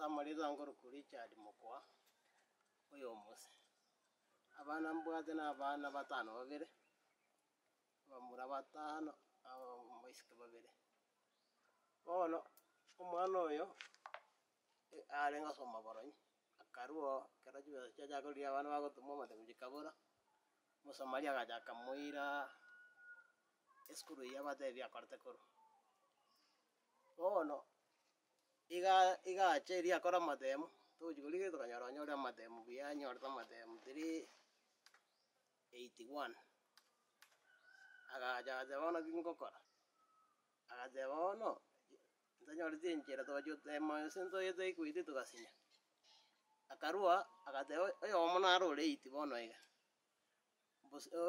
Samari zangu Richard Mukwa uyu musi abana mbwate n'abana batano babiri bamura batano abaisike babiri bono umwana uyu arenga soma boronyi akaruo karajuwa cyajagoria abana bagotuma mate mujikabura musomalia gajaka muira eskuru yabate byakorte kuru bono iga cheri akora mademu tujigulike tukanyaronyora mademu byanyorta mademu 381 agaja bono gingokora agaja bono ntanyorite injera tojote masenzo yete kuite tukasinya akarua agate oyo omonaro reiti bono iga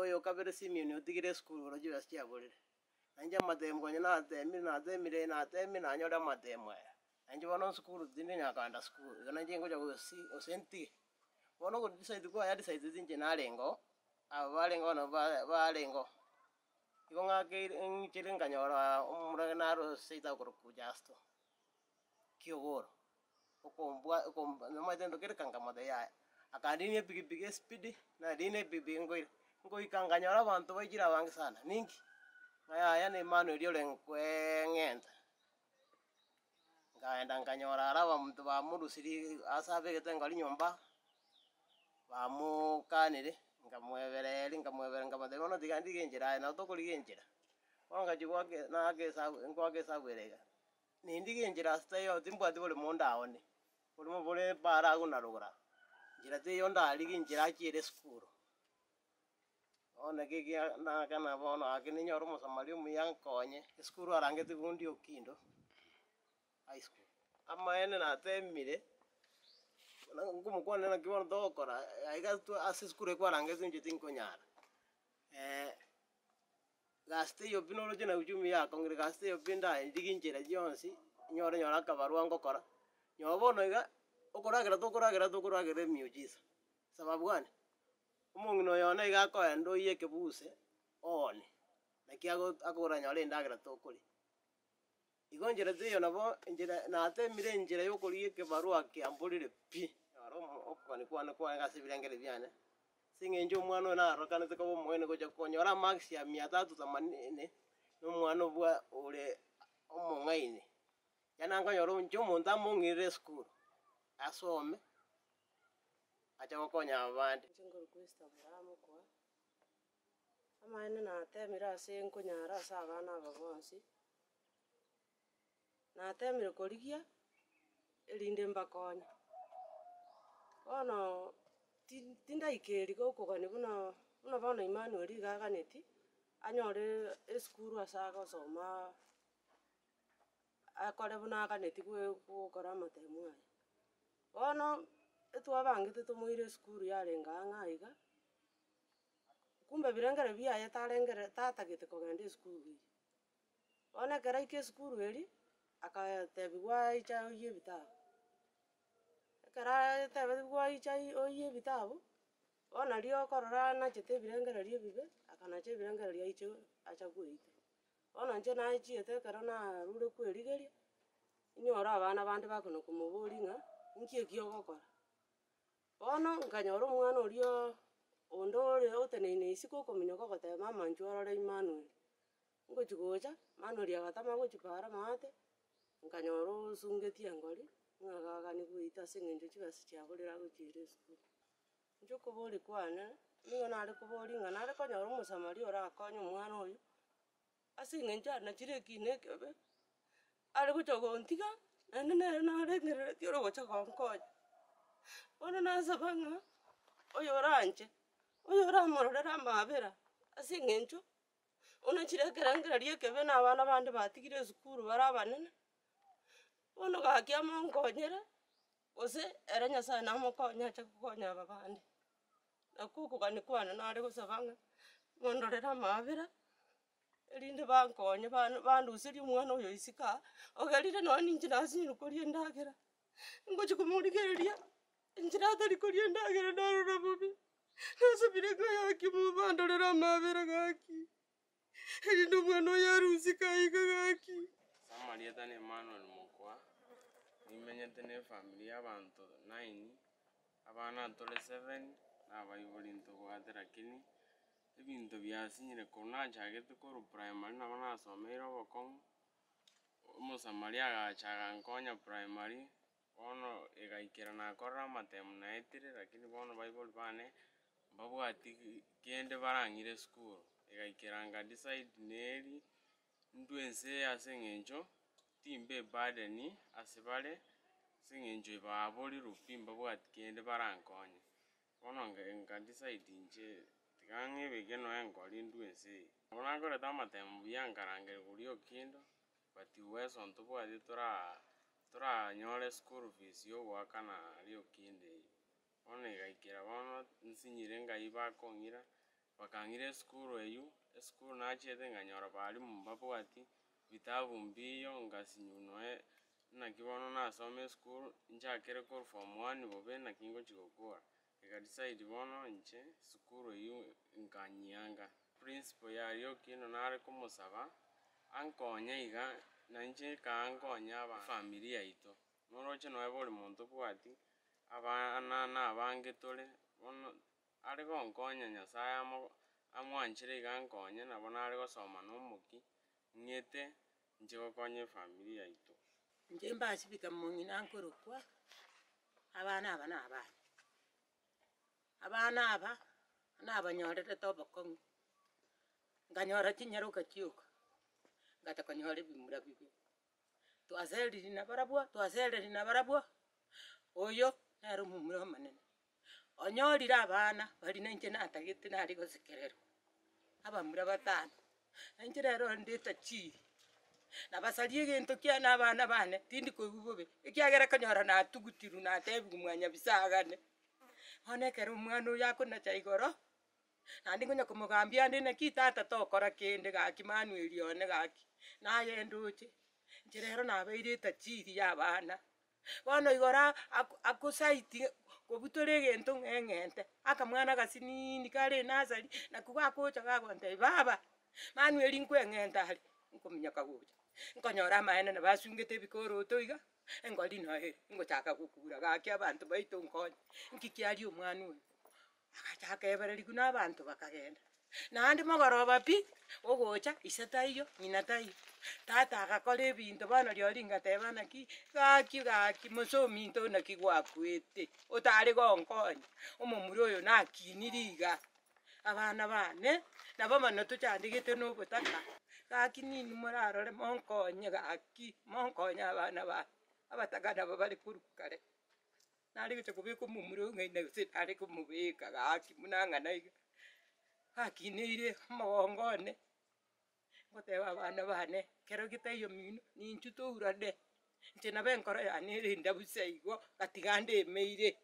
oyo kabere simi ni utigire school rojo asia bolire anja mademu konye na temi na nyora mademu anje bono school dini nyakanda school gana jengo jago osenti bono go decide ko ya decide dinje narengo abarengo no barengo igonga ke nchirenga nyora umura naro seita ko kujasto kiogoro okombwa no matendo kere kanga madaya akadini pigi speed na dine bibi ngoi kanga nyora bantu bajira bangi sana ningi ngaya ne manu rio lenkwengenda ngaenda nganyora araba muntu bamurusiri asabe getengari nyomba bamukanire ngamwebereri ngamade bono tigandi genjira na to kuri genjira wanga jigwake na sabu ngwake sabu erega nindi genjira stayo timbwati bole monda one bole bole para gunarugura njira te yonda ali genjira kire skuru ona kiki na kana bono akini nyoro musamali muyankonye skuru arangeti gundi okindo high school amaene na temire ngumukwana na kibono dokora aiga tu asiskure kwa rangezi njiti nkonyara gaste yo binology na ujumi ya kongre gaste yo binda ndiginjira jonsi nyora kabarwa ngokora nyobono iga okoragera miujiza sababu gani umungino yona iga ko endo yeke buse one nakiago akora nyore ndagira tokuri igonjera ziyo nabo injira na temire injira yokoriye ke barua ke amburire pi aro okani kwa ngasibirengere byane singenje umwana na arokane ko mwene goja konyora max ya 380 no mwana bwa ule omungaine yana nganyoro njo muntu amungire school asome acha gokonya abandi ngoro kwesta muramo kwa amaene na temire asenkunyara sabana babonsi na temire korigia elinde mbakonya ono tinda ikeri gokogani buno bono Emmanuel gaganeti anyore eskuru asaga soma akore buna aganeti gukora matemu aya ono etwabangite tumuire eskuru yarenga ngaiga kumbe birengere biaye tarengere tatagite kogenda eskuru ona karaike eskuru eri akatebiwa icha oye bitabu kara tebiwa icha oye bitabu ona rio korora na chete birengera rio bibe akana che birengera rio icho acha kuite ona nje na chiete karona rure kwerigeria inyora abana bande bakono kumuburi nga nkie kio gokora ona nganyora umwana orio ondore oteneine isiko kominyoka gote mama nchorore Emmanuel ngochigocha Emmanuel agatama gochipara mate nkanyoro sungetie ngori ngagagani guita singenje chibasi chabulira gochire school njoko boli kwana niyo nare kuboli ngana nare konyoro musamali ora akonyo mwana oyu asingenja na chire kinekebe ari guchogo ntiga nane nare ngere tioro gocha konkonya ona nasabanga oyo ranje oyo ramorora mabera asingenjo ona chire kerangera riekebe na abana bande batigire school barabanene ono gakia mongonyere ose eranya sana mokonya cha kukonya babande akuko kani kwana nare gusabanga mondorera mabira erinde bankonye bandusiri umwana oyo isika ogerire no ninjira asinu kuri ndagera ngochi kumurigereria njira atari kuri ndagera narora bubi nasubire gaki mu bandorera mabira gaki erinde umwana oyo arusika igaki Samarieta ni Emmanuel Mukwa nimenyete ne family y'abantu 9 abana tole 7 nabaibori ntobwate lakini ebinto byasinyire kunachagete kuru primary nabo nasomeire obokong'u omosamari agachaga nkonya primary bono igaikera nakorera amatemu naetire lakini bono baibori bane mbabwati kende barang'ire esukuru igaikera nga decide neri ndwense ase eng'encho timba ebadeni ase bare ase eng'encho babori rupi mbabwati kende barankonya bono nga decide inche tiga ng'ebeke noe nkori ndwense nabo nakoreta amatemu buya nkarangera koria okindo but uweso ntobwati toranyore school fees ya ogoakana aria okinde bono igaikera bono nsinyire ngai bakong'ira bakang'ira esukuru eywo esukuru nachiete nganyora barimu mbabwati bitabu mbiyo ngasinywa noe naki bono nasoma esukuru nchakere kuru form 1 bobe naki ngochi gokora decide bono inche esukuru eywo nkanyianga principal yaria okindo nare komosaba ankonye iga na inche kankonya family yaito noroche noe bori monto bwati abana nabange tore bono are gonkonya Nyasaye amwanchire iga nkonye nabo nare gosoma na omoki ng'ete inche gokonya efamily yaito. Inche mbasibika mong'ina nkorokwa abana aba nabane abana aba nabanyorerete obokong'u nganyora chinyaroka chioka ngata konyora ebimura bibe twaseriri na barabwo oyo nere omomura omonene onyorire abana bari na inche natagete nari gosekererwa abamura 5 na inche rero ndeta chiri nabasaria egento kiana abana bane tindi koigwa bobe ekiagera konyora natugutiru natebiwa mwanyabisagane bono ekero omwana oyo akonacha igoro naende ngonya komogambia ande naki tata tokora kende gaki manueli one gaki nagenda oche inche rero nabeire etachiri ya abana bono igoro akosaiti kobutore egento ng'eng'ente akamwana gasinini kare enasari nako gakocha gagontebia baba manueli nkoeng'enta are nkominyoka gocha nkonyora amaene nabasungete ebikoroto iga engori noere ngochaka gokura gaki abanto baito nkonye nki kiaria omwana oyo agachaka ebereriwa na abanto bakagenda naende mogoroba pi ogocha ise taiyo ng'ina taiyo tata agakora ebinto bono riori ngateba naki gaki mosomi into naki gwakwete otare gonkonya omomura oyo nakinire iga abana bane nabo mono tochandigete na obotaka gaki nini morarore monkonye gaki monkonye abana bane abataka nabo bari korwa kare nare gocha kobeka omomura ong'aina gose nare komobeka gaki buna ang'ana iga gakineire omogongo one ngoteba abana bane kero getaiyo mino ninchu tourane inche nabo enkoro yane erenda busa igo gatiga ndemeire.